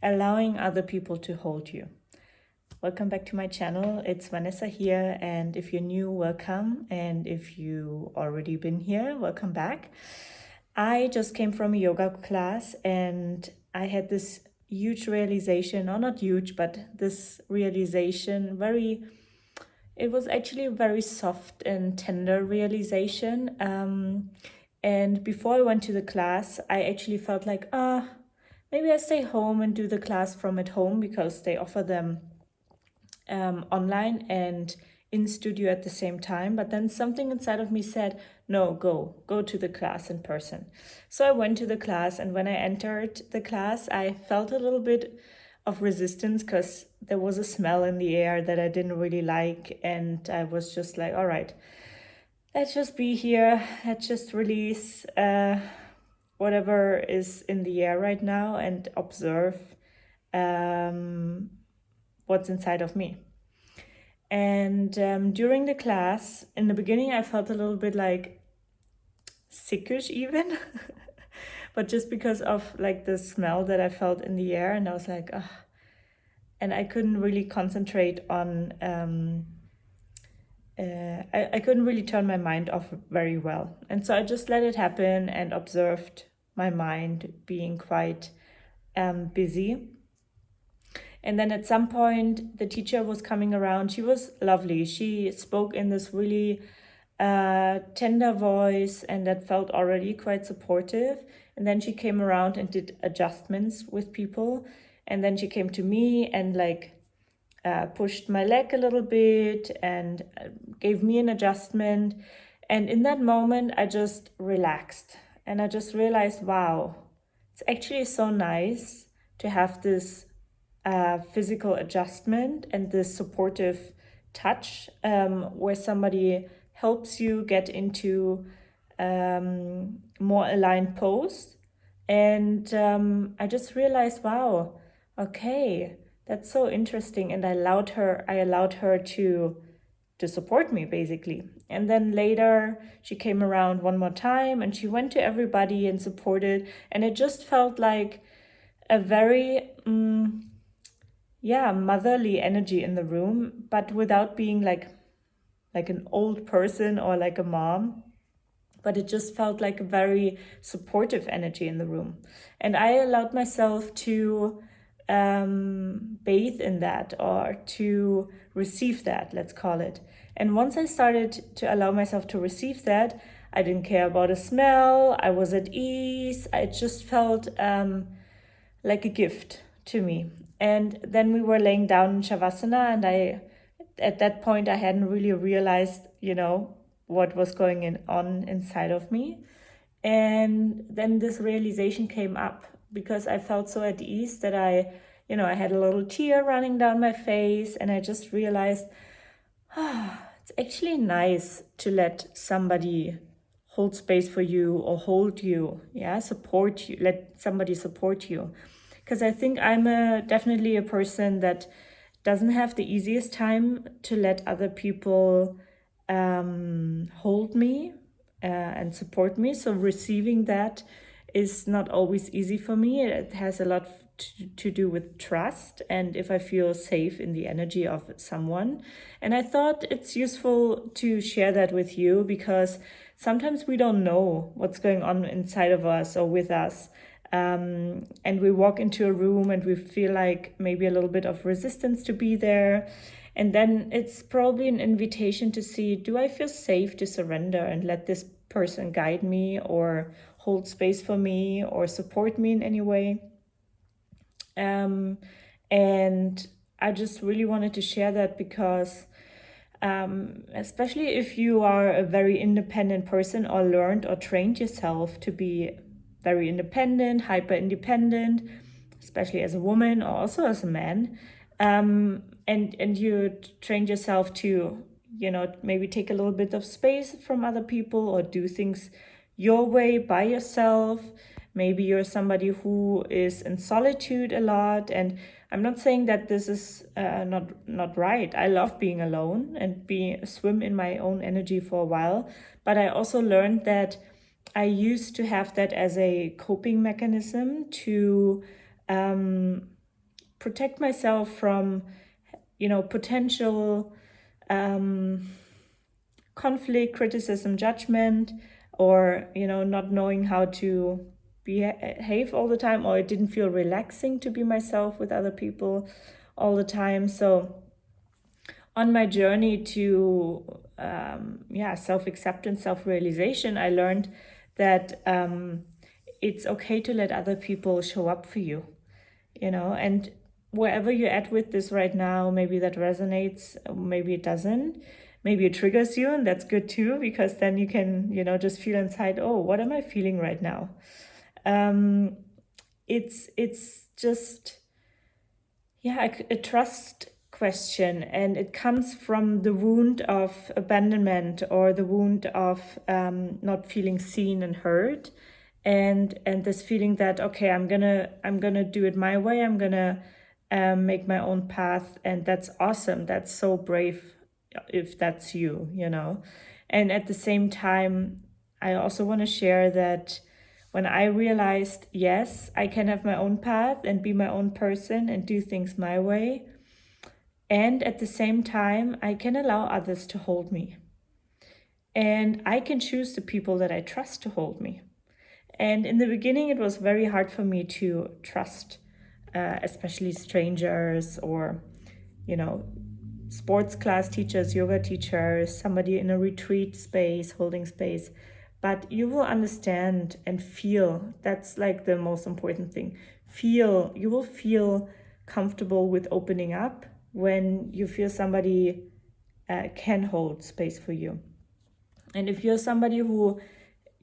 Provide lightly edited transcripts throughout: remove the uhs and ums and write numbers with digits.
allowing other people to hold you. Welcome back to my channel. It's Vanessa here, and if you're new, welcome, and if you already been here, welcome back. I just came from a yoga class and I had this huge realization, or not huge, but this realization, it was actually a very soft and tender realization. And before I went to the class, I actually felt like, maybe I stay home and do the class from at home, because they offer them online and in studio at the same time. But then something inside of me said, no, go to the class in person. So I went to the class, and when I entered the class, I felt a little bit of resistance because there was a smell in the air that I didn't really like. And I was just like, all right, let's just be here. Let's just release whatever is in the air right now and observe what's inside of me. And during the class, in the beginning, I felt a little bit like sickish even, but just because of like the smell that I felt in the air, and I was like, ugh. And I couldn't really concentrate on, I couldn't really turn my mind off very well. And so I just let it happen and observed my mind being quite busy. And then at some point, the teacher was coming around. She was lovely. She spoke in this really tender voice, and that felt already quite supportive. And then she came around and did adjustments with people. And then she came to me and pushed my leg a little bit and gave me an adjustment. And in that moment, I just relaxed. And I just realized, wow, it's actually so nice to have this physical adjustment and this supportive touch where somebody helps you get into more aligned pose. And I just realized, wow, okay, that's so interesting. And I allowed her to support me, basically. And then later she came around one more time and she went to everybody and supported. And it just felt like a very motherly energy in the room, but without being like an old person or like a mom. But it just felt like a very supportive energy in the room. And I allowed myself to bathe in that, or to receive that, let's call it. And once I started to allow myself to receive that, I didn't care about a smell. I was at ease. I just felt like a gift to me. And then we were laying down in Shavasana, and at that point, I hadn't really realized, what was going on inside of me. And then this realization came up, because I felt so at ease that I had a little tear running down my face, and I just realized, it's actually nice to let somebody hold space for you or hold you, support you, let somebody support you. Because I think I'm definitely a person that doesn't have the easiest time to let other people hold me and support me. So receiving that is not always easy for me. It has a lot to do with trust, and if I feel safe in the energy of someone. And I thought it's useful to share that with you, because sometimes we don't know what's going on inside of us or with us. And we walk into a room and we feel like maybe a little bit of resistance to be there. And then it's probably an invitation to see, do I feel safe to surrender and let this person guide me or hold space for me or support me in any way? And I just really wanted to share that, because especially if you are a very independent person, or learned or trained yourself to be very independent, hyper independent, especially as a woman or also as a man, and you trained yourself to maybe take a little bit of space from other people or do things your way by yourself. Maybe you're somebody who is in solitude a lot, and I'm not saying that this is not right. I love being alone and swim in my own energy for a while, but I also learned that I used to have that as a coping mechanism to protect myself from, potential conflict, criticism, judgment, or, not knowing how to behave all the time, or it didn't feel relaxing to be myself with other people all the time. So on my journey to self-acceptance, self-realization, I learned that it's okay to let other people show up for you, and wherever you're at with this right now, maybe that resonates, maybe it doesn't, maybe it triggers you, and that's good too, because then you can, just feel inside, oh, what am I feeling right now? It's just, a trust question, and it comes from the wound of abandonment, or the wound of not feeling seen and heard, and this feeling that, okay, I'm gonna do it my way, I'm gonna make my own path, and that's awesome, that's so brave if that's you, and at the same time, I also want to share that when I realized, yes, I can have my own path and be my own person and do things my way, and at the same time, I can allow others to hold me. And I can choose the people that I trust to hold me. And in the beginning, it was very hard for me to trust, especially strangers, or, sports class teachers, yoga teachers, somebody in a retreat space, holding space. But you will understand and feel, that's like the most important thing. You will feel comfortable with opening up when you feel somebody can hold space for you. And if you're somebody who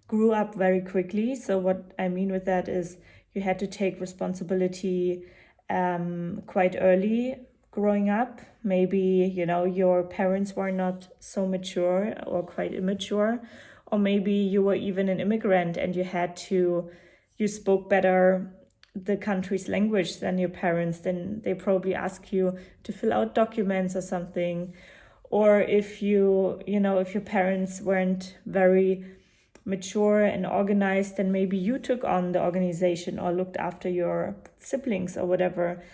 grew up very quickly, so what I mean with that is you had to take responsibility quite early growing up. Maybe, your parents were not so mature or quite immature, or maybe you were even an immigrant and you spoke better the country's language than your parents, then they probably ask you to fill out documents or something. Or if if your parents weren't very mature and organized, then maybe you took on the organization or looked after your siblings or whatever.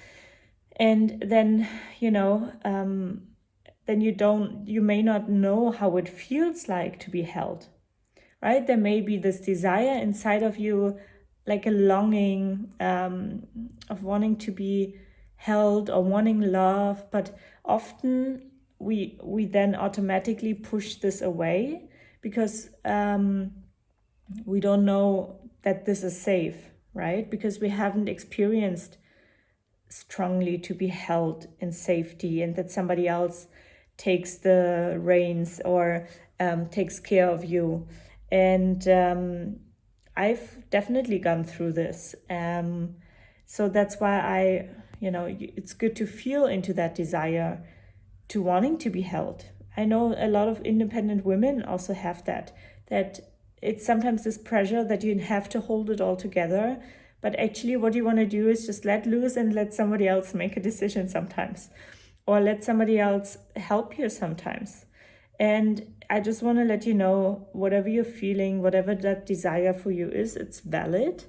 And then, then you may not know how it feels like to be held, right? There may be this desire inside of you, like a longing of wanting to be held or wanting love, but often we then automatically push this away because we don't know that this is safe, right? Because we haven't experienced strongly to be held in safety, and that somebody else takes the reins or takes care of you. And I've definitely gone through this. So that's why it's good to feel into that desire to wanting to be held. I know a lot of independent women also have that it's sometimes this pressure that you have to hold it all together. But actually what you want to do is just let loose and let somebody else make a decision sometimes, or let somebody else help you sometimes. And I just want to let you know, whatever you're feeling, whatever that desire for you is, it's valid.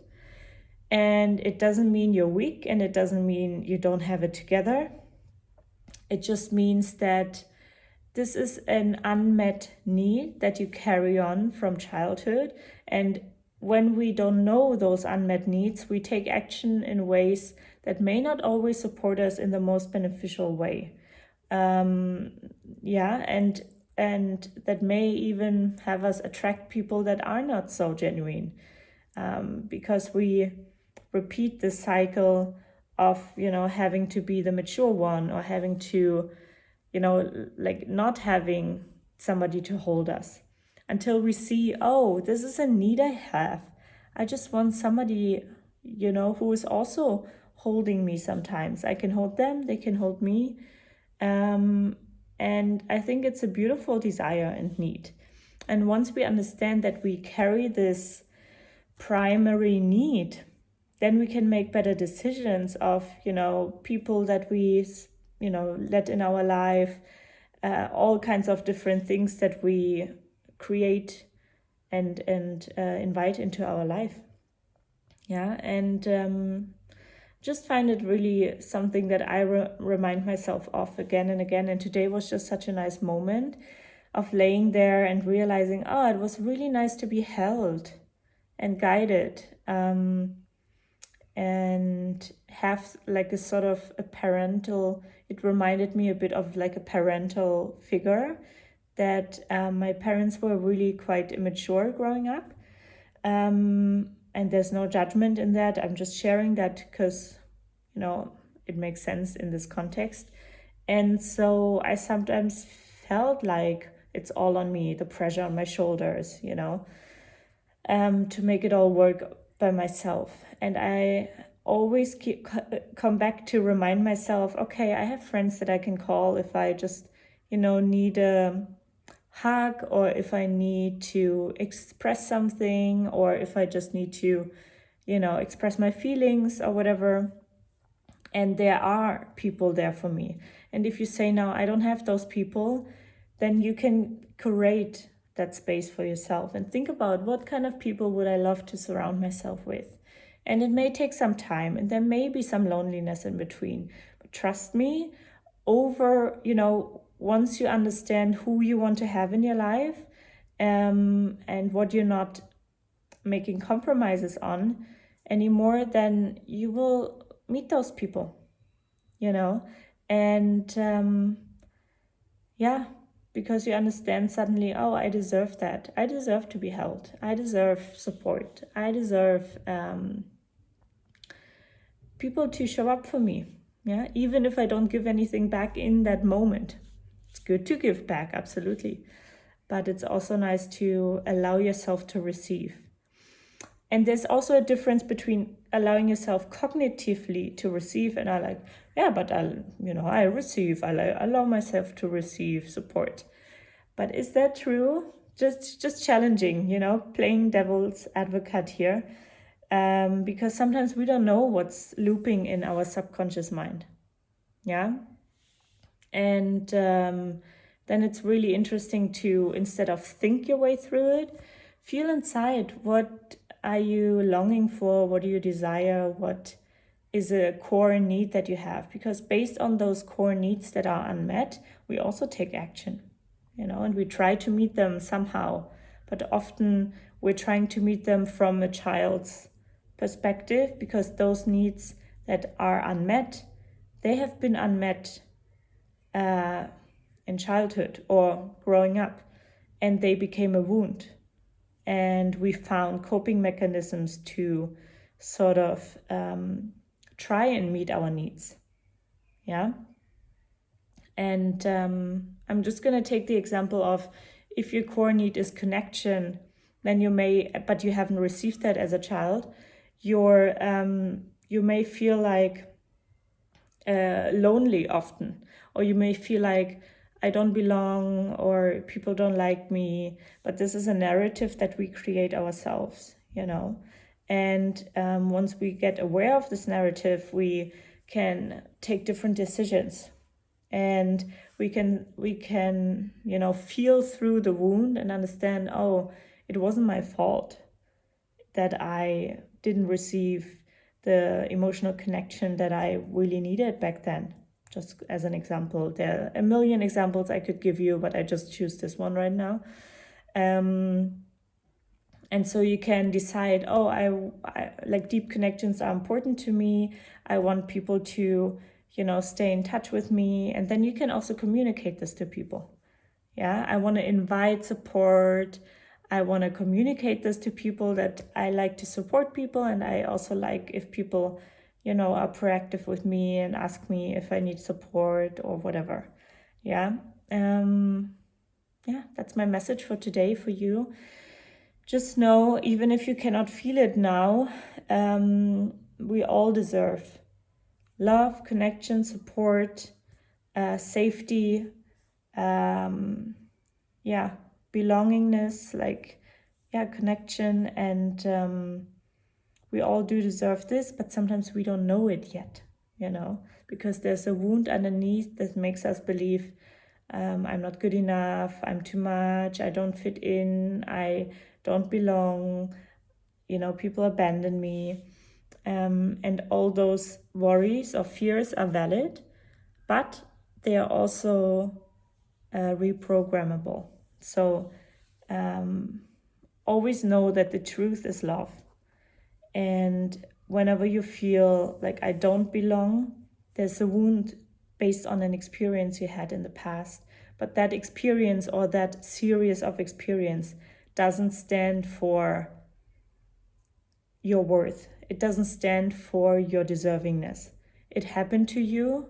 And it doesn't mean you're weak, and it doesn't mean you don't have it together. It just means that this is an unmet need that you carry on from childhood. And when we don't know those unmet needs, we take action in ways that may not always support us in the most beneficial way. And that may even have us attract people that are not so genuine, because we repeat this cycle of having to be the mature one, or having to like not having somebody to hold us, until we see, oh, this is a need I have. I just want somebody who is also holding me. Sometimes I can hold them, they can hold me. And I think it's a beautiful desire and need. And once we understand that we carry this primary need, then we can make better decisions of people that we let in our life, all kinds of different things that we create and invite into our life. And just find it really something that I remind myself of again and again. And today was just such a nice moment of laying there and realizing, oh, it was really nice to be held and guided, and have like a sort of a parental, it reminded me a bit of like a parental figure, that my parents were really quite immature growing up. And there's no judgment in that. I'm just sharing that because, it makes sense in this context. And so I sometimes felt like it's all on me, the pressure on my shoulders, to make it all work by myself. And I always come back to remind myself, okay, I have friends that I can call if I just, need a hug, or if I need to express something, or if I just need to, express my feelings or whatever. And there are people there for me. And if you say, no, I don't have those people, then you can create that space for yourself and think about, what kind of people would I love to surround myself with? And it may take some time, and there may be some loneliness in between. But trust me, once you understand who you want to have in your life, and what you're not making compromises on anymore, then you will meet those people, and because you understand suddenly, oh, I deserve that. I deserve to be held. I deserve support. I deserve people to show up for me. Yeah, even if I don't give anything back in that moment. It's good to give back, absolutely. But it's also nice to allow yourself to receive. And there's also a difference between allowing yourself cognitively to receive, and I receive, I allow myself to receive support. But is that true? Just challenging, playing devil's advocate here, because sometimes we don't know what's looping in our subconscious mind. Yeah. And then it's really interesting to, instead of think your way through it, feel inside, what are you longing for? What do you desire? What is a core need that you have? Because based on those core needs that are unmet, we also take action, and we try to meet them somehow. But often we're trying to meet them from a child's perspective, because those needs that are unmet, they have been unmet in childhood or growing up, and they became a wound. And we found coping mechanisms to sort of try and meet our needs. Yeah. And I'm just going to take the example of, if your core need is connection, then but you haven't received that as a child, you may feel like lonely often, or you may feel like, I don't belong, or people don't like me. But this is a narrative that we create ourselves, and once we get aware of this narrative, we can take different decisions, and we can feel through the wound and understand, oh, it wasn't my fault that I didn't receive the emotional connection that I really needed back then. Just as an example, there are a million examples I could give you, but I just choose this one right now. And so you can decide, oh, I like, deep connections are important to me. I want people to, stay in touch with me. And then you can also communicate this to people. Yeah, I want to invite support. I want to communicate this to people, that I like to support people, and I also like if people, are proactive with me and ask me if I need support or whatever. Yeah. That's my message for today for you. Just know, even if you cannot feel it now, we all deserve love, connection, support, safety, belongingness, connection. And we all do deserve this, but sometimes we don't know it yet, because there's a wound underneath that makes us believe, I'm not good enough, I'm too much, I don't fit in, I don't belong, people abandon me. And all those worries or fears are valid, but they are also reprogrammable. So always know that the truth is love. And whenever you feel like I don't belong, there's a wound based on an experience you had in the past. But that experience or that series of experience doesn't stand for your worth. It doesn't stand for your deservingness. It happened to you,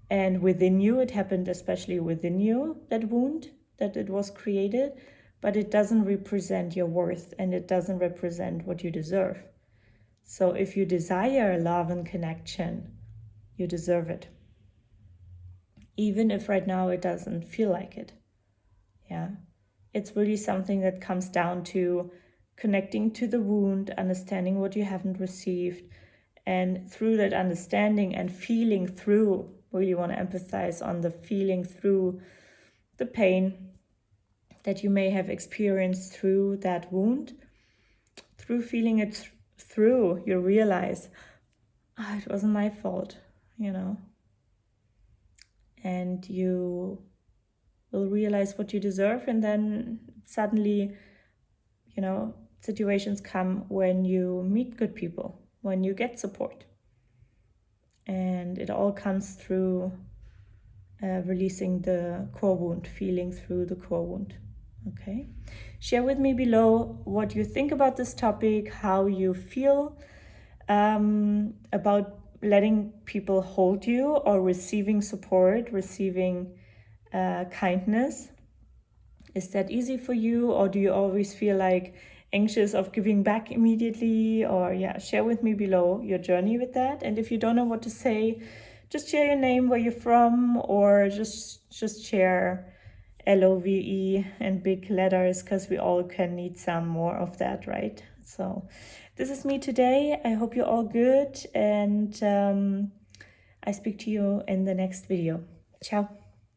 and within you, it happened especially within you, that wound, that it was created, but it doesn't represent your worth, and it doesn't represent what you deserve. So if you desire love and connection, you deserve it. Even if right now it doesn't feel like it. Yeah. It's really something that comes down to connecting to the wound, understanding what you haven't received, and through that understanding and feeling through, really want to empathize on the feeling through the pain that you may have experienced through that wound. Through feeling it through, you realize, it wasn't my fault, and you will realize what you deserve, and then suddenly, situations come when you meet good people, when you get support, and it all comes through releasing the core wound, feeling through the core wound. Okay, share with me below what you think about this topic, how you feel about letting people hold you or receiving support, receiving kindness. Is that easy for you, or do you always feel like anxious of giving back immediately? Or share with me below your journey with that. And if you don't know what to say, just share your name, where you're from, or just share LOVE and big letters, because we all can need some more of that, right? So this is me today. I hope you're all good, and I speak to you in the next video. Ciao.